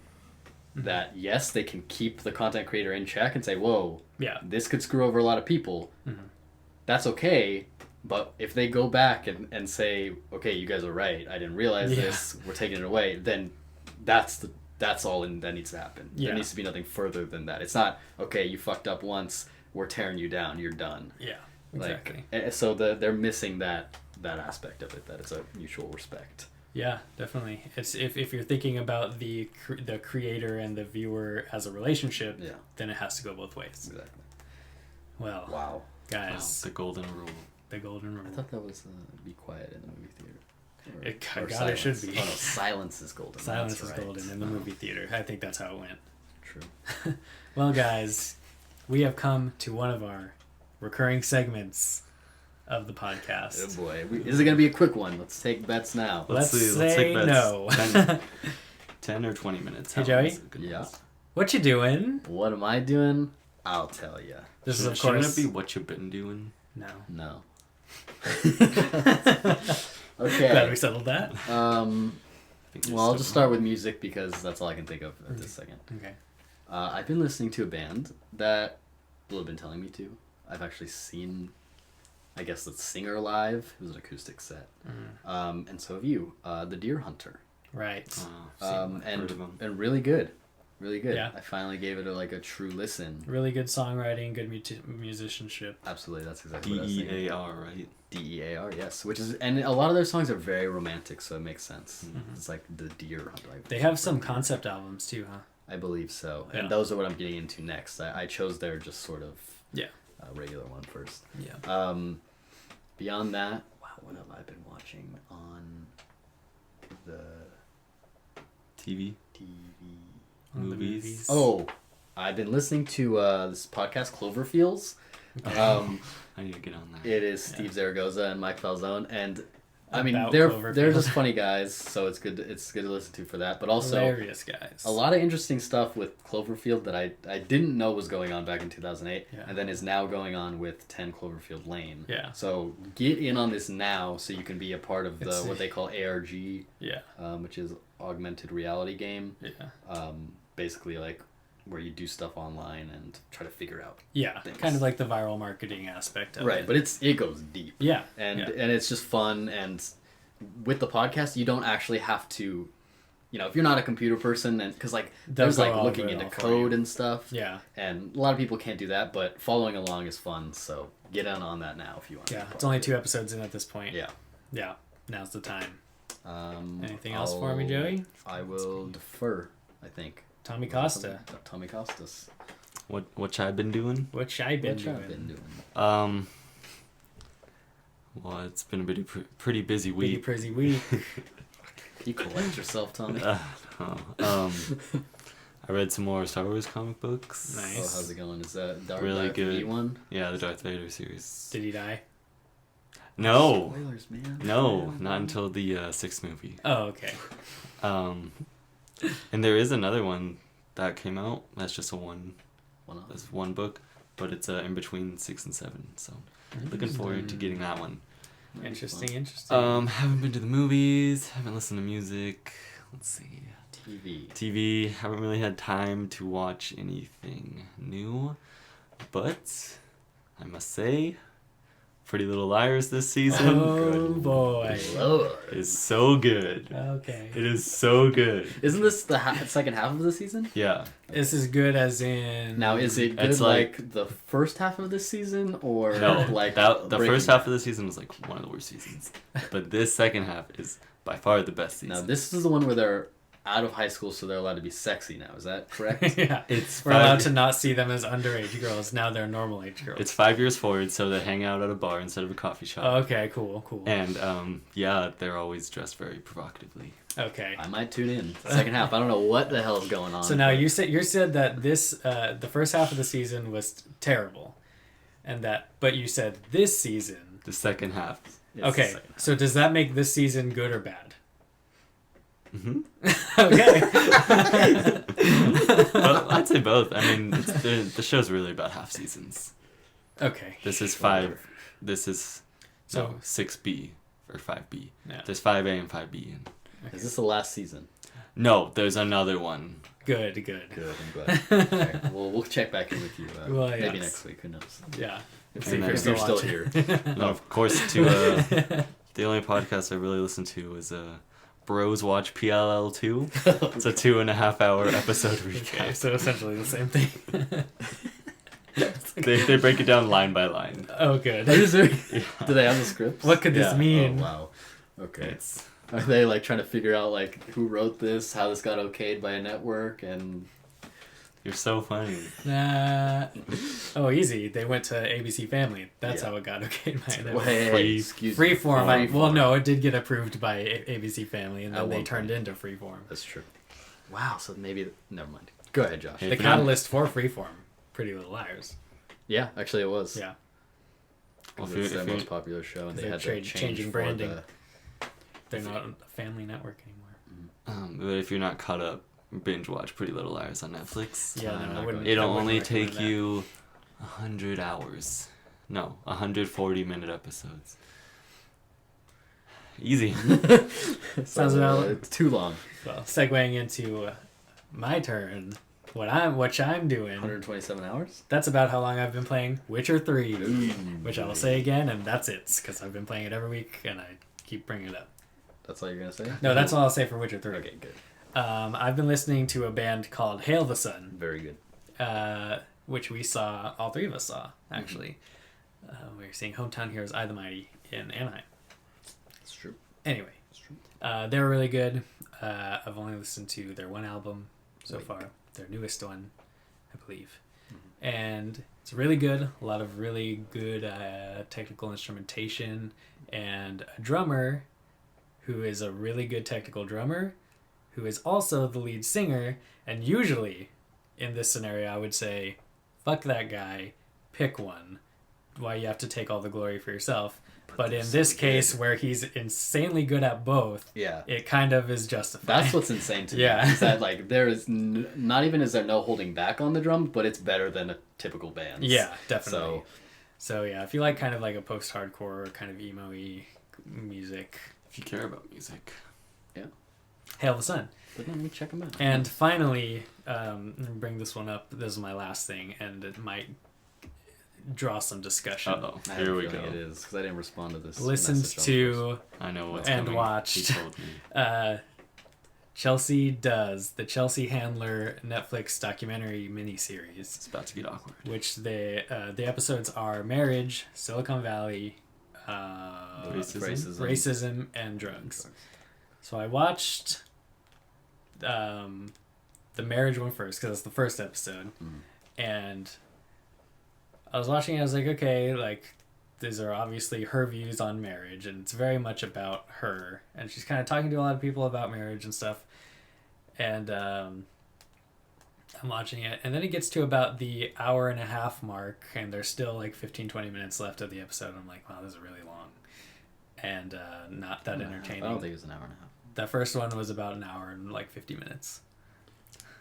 that yes, they can keep the content creator in check and say, whoa, this could screw over a lot of people. That's okay. But if they go back and say, okay, you guys are right, I didn't realize this, we're taking it away, then that's all that needs to happen. There needs to be nothing further than that. It's not, okay, you fucked up once, we're tearing you down, you're done. Yeah, exactly. So they're missing that aspect of it, that it's a mutual respect. Yeah, definitely. It's if you're thinking about the creator and the viewer as a relationship, then it has to go both ways. Exactly. Well, wow, guys, the golden rule. The golden rule. I thought that was be quiet in the movie theater. It should be. Oh no, silence is golden. Silence is golden in the movie theater. I think that's how it went. True. Well, guys, we have come to one of our recurring segments of the podcast. Oh boy, is it going to be a quick one? Let's take bets now. Let's say bets. No. 10 or 20 minutes. Hey, Joey? Yeah. What you doing? What am I doing? I'll tell you. This is, of Shouldn't course... it be what you've been doing? No. Okay. Glad we settled that. Well, I'll just start with music because that's all I can think of at this second. Okay. I've been listening to a band that people have been telling me to. I've actually seen, I guess, the singer live. It was an acoustic set. And so have you. The Deer Hunter. Right. And really good. Really good. Yeah. I finally gave it a true listen. Really good songwriting, good musicianship. Absolutely, that's exactly what I was thinking. DEAR, right? DEAR, yes. And a lot of their songs are very romantic, so it makes sense. It's like the Deer Hunter. They have some concept albums too, huh? I believe so. Yeah. And those are what I'm getting into next. I chose their just sort of regular one first. Yeah. Beyond that, wow, what have I been watching on the TV? On the Movies. Oh, I've been listening to this podcast, Cloverfields. I need to get on that. It is Steve Zaragoza and Mike Falzone, and I mean About they're Cloverfield. just funny guys, so it's good to listen to for that. But also Hilarious guys. a lot of interesting stuff with Cloverfield that I didn't know was going on back in 2008, Yeah. and then is now going on with 10 Cloverfield Lane. Yeah. So get in on this now, so you can be a part of It's- what they call ARG, Yeah. which is augmented reality game. Yeah. Basically like where you do stuff online and try to figure out. Yeah. Things. Kind of like the viral marketing aspect of Right, it. but it goes deep. Yeah. And yeah. and it's just fun, and with the podcast you don't actually have to, if you're not a computer person, and because like They'll there's go like over looking it into all for code you. and stuff, Yeah. and a lot of people can't do that, but following along is fun, so get in on that now if you want. Yeah. It's only 2 episodes in at this point. Yeah. Yeah. Now's the time. Anything I'll- else for me, Joey? I will defer, I think. Tommy Costa. Tommy Costas. What I've been doing? What I been What doing? I've been doing. Well, it's been a pretty busy Pretty week. crazy week. You collect yourself, Tommy. I read some more Star Wars comic books. Nice. Oh, how's it going? Is that Really Darth good. Vader one? Yeah, the Darth Vader series. Did he die? No, Spoilers, man. no, not until the 6th movie. Oh, okay. And there is another one that came out. That's just One that's one book, but it's in between 6 and 7. So looking forward to getting that one. Interesting. Interesting. Haven't been to the movies. Haven't listened to music. Let's see. TV. Haven't really had time to watch anything new, but I must say, Pretty Little Liars this season Oh boy. Lord. is so good. Okay. It is so good. Isn't this the second half of the season? Yeah. This is good as in. Now, is it good It's like the first half of the season, or No, like the Breaking first half Bad? of the season was like one of the worst seasons, but this second half is by far the best season. Now, this is the one where they're out of high school, so they're allowed to be sexy now. Is that correct? Yeah. It's We're allowed to not see them as underage girls. Now they're normal age girls. It's 5 years forward, so they hang out at a bar instead of a coffee shop. Oh, okay. Cool. Cool. And yeah, they're always dressed very provocatively. Okay. I might tune in. The second half. I don't know what the hell is going on. So now but- you said that this the first half of the season was terrible, but you said this season. The second half. It's the Okay. second half. So does that make this season good or bad? Mm-hmm. Okay. Well, I'd say both. I mean, the show's really about half seasons. Okay. This is 5. This is So- 6B or 5B. Yeah. There's 5A and 5B. And Is this the last season? no, there's another one. Good. Good. I'm glad. Okay, well, we'll check back in with you. Well, maybe yes. next week. Who knows? Yeah. If And you're, then- if you're still watching. here. And of course, the only podcast I really listen to is Bros Watch PLL2. It's a 2.5 hour episode Okay. recap. So essentially the same thing. They break it down line by line. Oh, good. Do they have the scripts? What could this Yeah. mean? Oh, wow. Okay. It's Are they like trying to figure out like who wrote this, how this got okayed by a network, and you're so funny. Oh, easy. They went to ABC Family. That's Yeah. how it got okay. well, hey, Free- excuse me. Freeform. Freeform. Well, no, it did get approved by ABC Family, and At then they one turned point. into Freeform. That's true. Wow. So maybe never mind. Go ahead, Josh. Hey. The If you're not- catalyst for Freeform, Pretty Little Liars. Yeah, actually, it was. Yeah. Well, Because if it's you're- their if most popular show, and they they're had to change changing for branding. the- They're not a family network anymore. But if you're not caught up, binge watch Pretty Little Liars on Netflix. Yeah, I'm no, not I wouldn't. going It'll I wouldn't only recommend take that. you 100 hours. No, 140-minute episodes. Easy. Sounds about. It's too long. Well, segueing into my turn. What I'm doing. 127 hours. That's about how long I've been playing Witcher 3, Ooh. which I will say again, and that's it, because I've been playing it every week, and I keep bringing it up. That's all you're gonna say? No, that's all I'll say for Witcher 3. Okay, good. I've been listening to a band called Hail the Sun, Very good. which we saw, all three of us saw, actually. We were seeing Hometown Heroes I the Mighty in Anaheim. It's true. Anyway, It's true. they were really good. I've only listened to their one album so Wait. far, their newest one, I believe. And it's really good. A lot of really good technical instrumentation, and a drummer who is a really good technical drummer who is also the lead singer. And usually, in this scenario, I would say, fuck that guy, pick one. Why you have to take all the glory for yourself. But in this case, where he's insanely good at both, it kind of is justified. That's what's insane to me. Is that like there is not even is there no holding back on the drum, but it's better than a typical band. Yeah, definitely. So yeah, if you like kind of like a post-hardcore kind of emo-y music, if you care about music, Hail the Sun. But then we check them out. And finally, bring this one up. This is my last thing, and it might draw some discussion. Uh-oh, here we go. It is because I didn't respond to this. Listened to I know what's and coming. watched He told me. Chelsea Does, the Chelsea Handler Netflix documentary miniseries. It's about to get awkward. Which the episodes are marriage, Silicon Valley, racism, and drugs. So I watched the marriage one first because it's the first episode, and I was watching it. I was like, okay, like these are obviously her views on marriage, and it's very much about her, and she's kind of talking to a lot of people about marriage and stuff. And I'm watching it, and then it gets to about the hour and a half mark, and there's still like 15-20 minutes left of the episode. I'm like, wow, this is really long, and not that entertaining. I don't think it was an hour and a half. That first one was about an hour and like 50 minutes.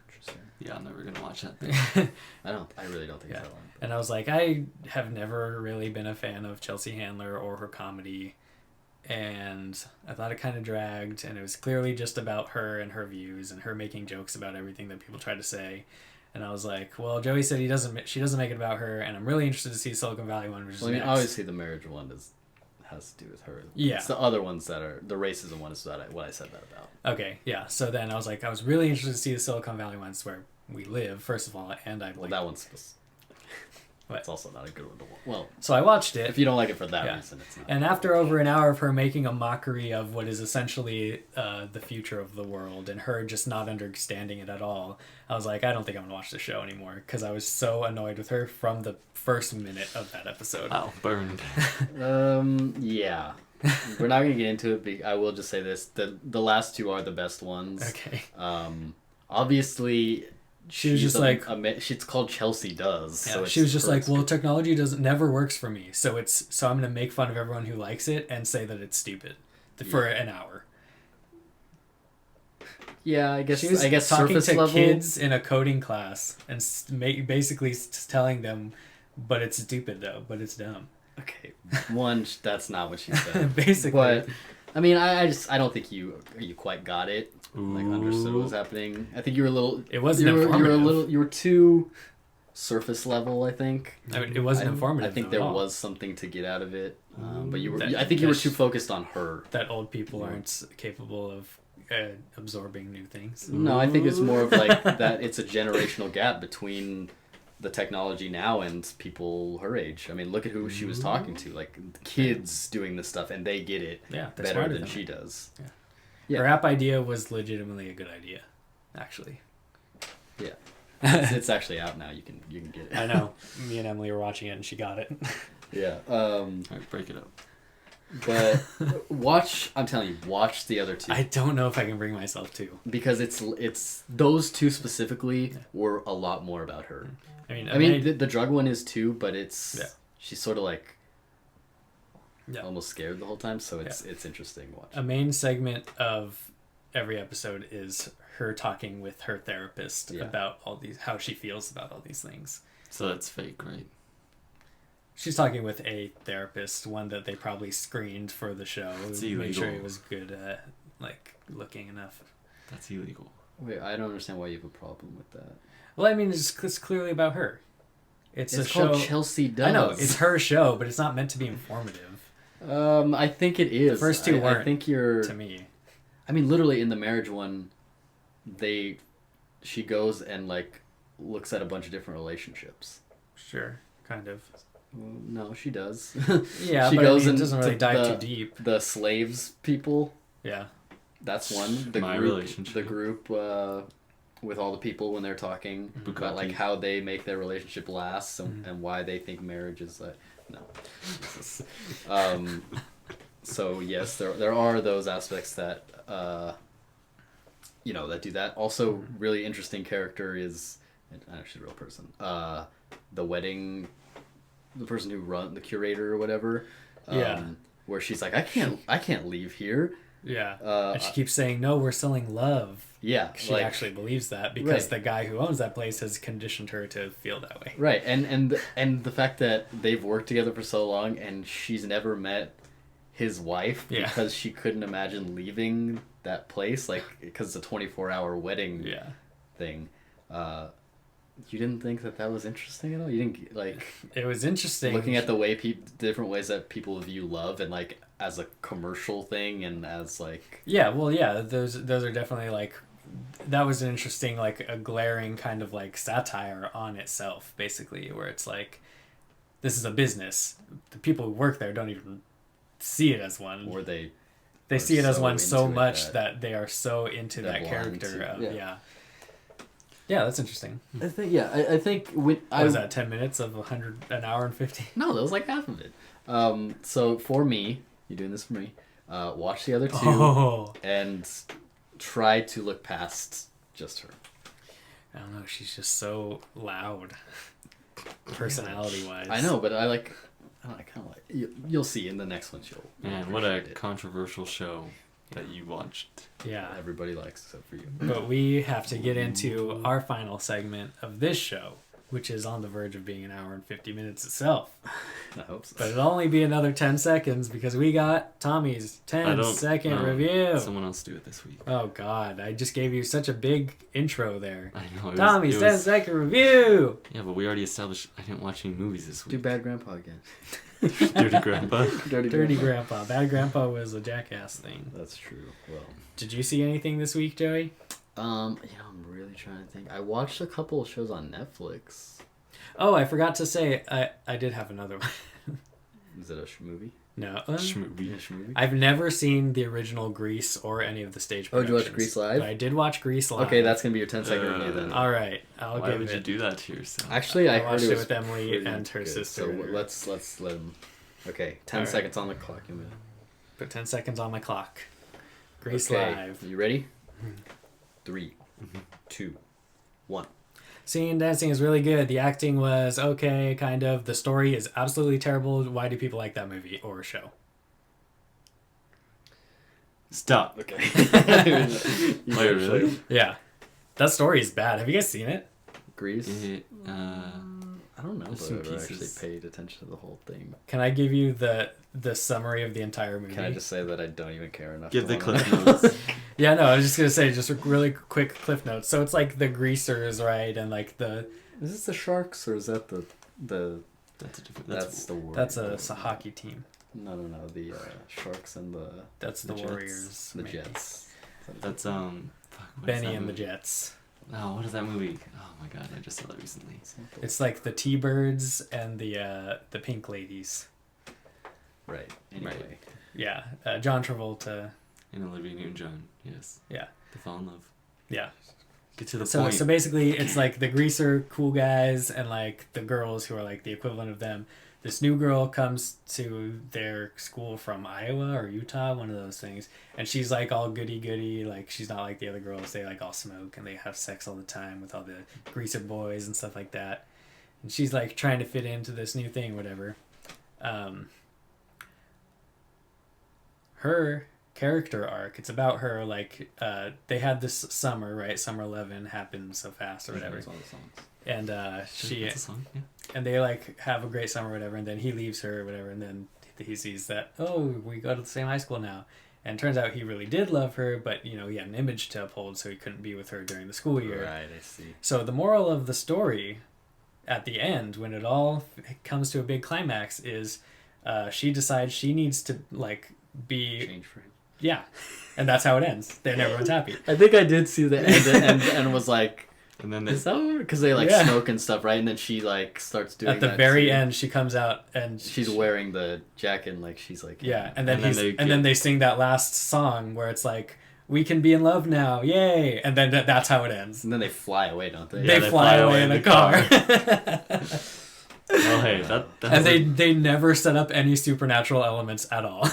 Interesting. Yeah, I'm never gonna watch that thing. I really don't think it's that long. And I was like, I have never really been a fan of Chelsea Handler or her comedy, and I thought it kind of dragged, and it was clearly just about her and her views and her making jokes about everything that people try to say. And I was like, well, Joey said she doesn't make it about her, and I'm really interested to see Silicon Valley one, which is next. Obviously the marriage one has to do with her. Yeah. It's the other ones that are the racism one is what I said that about. Okay, yeah. So then I was like, I was really interested to see the Silicon Valley ones where we live, first of all, and I that one's. What? It's also not a good one to watch. Well, so I watched it. If you don't like it for that reason, it's not. And after over an hour of her making a mockery of what is essentially the future of the world and her just not understanding it at all, I was like, I don't think I'm going to watch the show anymore because I was so annoyed with her from the first minute of that episode. Wow, burned. Yeah. We're not going to get into it, but I will just say this. The last two are the best ones. Okay. Obviously... She was just like... She's called Chelsea Does. Yeah, so she was just like, well, technology never works for me. So I'm going to make fun of everyone who likes it and say that it's stupid for an hour. Yeah, I guess she was talking surface to level kids in a coding class and basically telling them, but it's stupid though, but it's dumb. Okay. One, that's not what she said. Basically. But, I mean, I don't think you quite got it. Like understood what was happening. I think you were a little. It wasn't informative. You were too surface level. I think. I mean, it wasn't informative. I think there was something to get out of it, but you were. I think you were too focused on her. That old people aren't capable of absorbing new things. No, I think it's more of like that. It's a generational gap between the technology now and people her age. I mean, look at who she was talking to. Like kids doing this stuff, and they get it better than she does. Yeah. Yeah. Her app idea was legitimately a good idea, actually. Yeah, it's actually out now. You can get it. I know. Me and Emily were watching it, and she got it. Yeah. All right, break it up. But I'm telling you, watch the other two. I don't know if I can bring myself to, because it's those two specifically were a lot more about her. I mean, the drug one is too, but she's sort of like. Yeah. Almost scared the whole time, so it's interesting to watch. A main segment of every episode is her talking with her therapist about how she feels about all these things. So that's fake, right? She's talking with a therapist, one that they probably screened for the show. That's Make illegal. sure he was good at looking enough. That's illegal. Wait, I don't understand why you have a problem with that. Well, I mean, it's clearly about her. It's a show. Called Chelsea Does. I know it's her show, but it's not meant to be informative. I think it is. The first two weren't. I think you're. To me. I mean, literally in the marriage one, she goes and looks at a bunch of different relationships. Sure, kind of. No, she does. Yeah, she but goes it doesn't really dive too deep. The slaves people. Yeah. That's one. The relationship. The group with all the people when they're talking about how they make their relationship last and why they think marriage is no. So yes, there are those aspects that that do that. Also, really interesting character is actually a real person. The person who run the curator or whatever. Where she's like, I can't leave here. Yeah. And she keeps saying, no, we're selling love. Yeah. She actually believes that because the guy who owns that place has conditioned her to feel that way. Right. And the fact that they've worked together for so long and she's never met his wife because she couldn't imagine leaving that place, like, because it's a 24-hour wedding thing. You didn't think that was interesting at all? You didn't, like... It was interesting. Looking at the way different ways that people view love and, like, as a commercial thing and as, like... Yeah, well, yeah, those are definitely, like... That was an interesting, like, a glaring kind of, like, satire on itself, basically, where it's like, this is a business. The people who work there don't even see it as one. Or they see it as one so much that they are so into that character. Yeah, that's interesting. I think when was that 10 minutes of an hour and 50? No, that was like half of it. So for me, you doing this for me? Watch the other two and try to look past just her. I don't know. She's just so loud, personality wise. I know, but I kind of like. You'll see in the next one. Man, what a controversial show that you watched. Yeah. Everybody likes except for you. But we have to get into our final segment of this show, which is on the verge of being an hour and 50 minutes itself. I hope so. But it'll only be another 10 seconds because we got Tommy's 10-second review. Someone else do it this week. Oh, God. I just gave you such a big intro there. I know. Tommy's 10-second review! Yeah, but we already established I didn't watch any movies this week. Do Bad Grandpa again. Dirty Grandpa. Dirty Grandpa. Bad Grandpa was a Jackass thing. That's true. Well, did you see anything this week, Joey? I'm really trying to think. I watched a couple of shows on Netflix. Oh, I forgot to say, I did have another one. Is it a movie? No. Schmovie? I've never seen the original Grease or any of the stage productions. Oh, did you watch Grease live? But I did watch Grease live. Okay, that's going to be your 10-second review then. All right. Why would you do that to yourself? Actually, I watched heard it with Emily and her sister. So let's let them... Okay, 10 seconds on the clock. Put 10 seconds on my clock. Grease okay. live. You ready? 3, 2, 1. Singing and dancing is really good. The acting was okay, kind of. The story is absolutely terrible. Why do people like that movie or show? Stop. Okay. Really? Yeah. That story is bad. Have you guys seen it? Grease? I don't know if I ever pieces. actually paid attention to the whole thing. Can I give you the summary of the entire movie? Can I just say that I don't even care enough? Give the cliff notes. Yeah, no, I was just going to say just a really quick cliff notes. So it's like the greasers, right? And like Is this the Sharks or is that the... That's a different... That's the Warriors. That's a hockey team. No. The Sharks and the... That's the Warriors. Jets. The Jets. That's, Benny and the Jets. Oh, what is that movie? Oh my god, I just saw that recently. It's like the T-Birds and the Pink Ladies. Right. Anyway. Right. Yeah. John Travolta. And Olivia Newton-John, yes. Yeah. They fall in love. Yeah. Get to the point. So basically, it's like the greaser cool guys and like the girls who are like the equivalent of them. This new girl comes to their school from Iowa or Utah, one of those things, and she's like all goody, like she's not like the other girls. They like all smoke and they have sex all the time with all the greaser boys and stuff like that. And she's like trying to fit into this new thing, whatever. Her character arc, it's about her like they had this summer, right? Summer 11 happened so fast or whatever. That's all the songs. And and they like have a great summer or whatever, and then he leaves her or whatever, and then he sees that, oh, we go to the same high school now, and it turns out he really did love her, but he had an image to uphold, so he couldn't be with her during the school year. Right, I see. So the moral of the story at the end, when it all comes to a big climax, is she decides she needs to like be change for him. Yeah, and that's how it ends. Then everyone's happy. I think I did see the end and was like, and then is that over? Because they like smoke and stuff, right? And then she like starts doing at the very end. She comes out and she's wearing the jacket, and like she's like and then they sing that last song where it's like, we can be in love now, yay! And then that's how it ends. And then they fly away, don't they? They fly away in the car. Well, hey, that and they never set up any supernatural elements at all.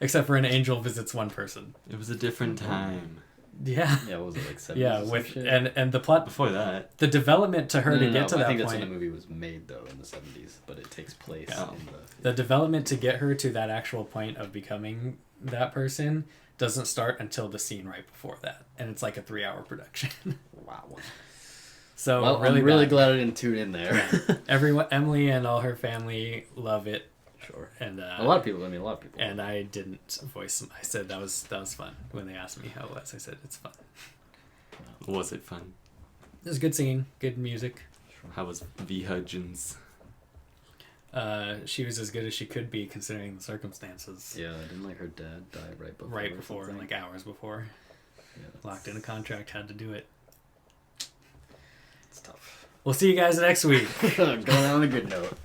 Except for an angel visits one person. It was a different time. Yeah. Yeah, what was it, like 70s? Yeah, or some with shit? and the plot, Before that, the development to her to get to I that think point. that's when the movie was made, though, in the 70s, but it takes place Yeah. in The development to get her to that actual point of becoming that person doesn't start until the scene right before that, and it's like a 3-hour production. Wow. So Well, really I'm really bad. glad I didn't tune in there. Everyone, Emily and all her family love it, Sure. and A lot of people. And I didn't voice them. I said that was fun. When they asked me how it was, I said it's fun. was it fun? It was good singing, good music. How was V. Hudgens? She was as good as she could be considering the circumstances. Yeah, I didn't like her dad die right before. Right or before, something. like hours before. Yeah, Locked in a contract, had to do it. It's tough. We'll see you guys next week. Going on a good note.